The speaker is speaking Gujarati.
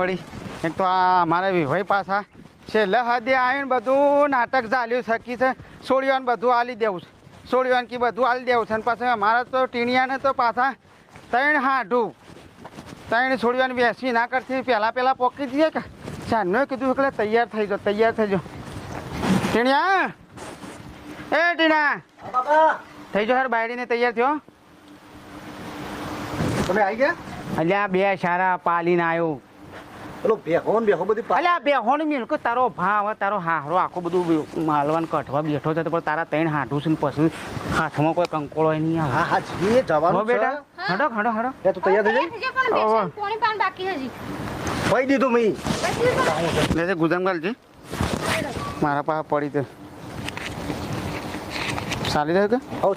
વળી એક તો આ મારા વિભાઈ પાછા છેલ્લે હદે આવીને બધું નાટક ચાલ્યું શકી છે છોડીઓને બધું આલી દેવું છે છોડીઓને કે બધું આલી દેવું છે અને પાછું અમારા તો ટીણિયાને તો પાછા ત્રણ છોડીઓને બેસી ના કરતી પહેલાં પોકી દઈએ કે ચારનો કીધું એટલે તૈયાર થઈ જાઓ ટીણિયા એ ટીણા થઈ જાઓ યાર બાયડીને તૈયાર થયો તમે આવી ગયા અલ્યા બે સારા પાલીને આવ્યો પેલો બેહો બધી અલ્યા બેહોણ મિલકો તારો ભાવ તારો હારો આખો બધું માલવાન કઠવા બેઠો છે પણ તારા ત્રણ હાથું છે ને પછી હાથમાં કોઈ કંકોળો નહીં આવે હા હા જી જવાનું બેટા હડો હડો હડો એ તું તૈયાર થઈ જાય પાણી પાન બાકી હજી ભાઈ દીધું મી લેજે ગુદામગાલજી મારા પાસે પડી તો ચાલી રહ્યો કે હો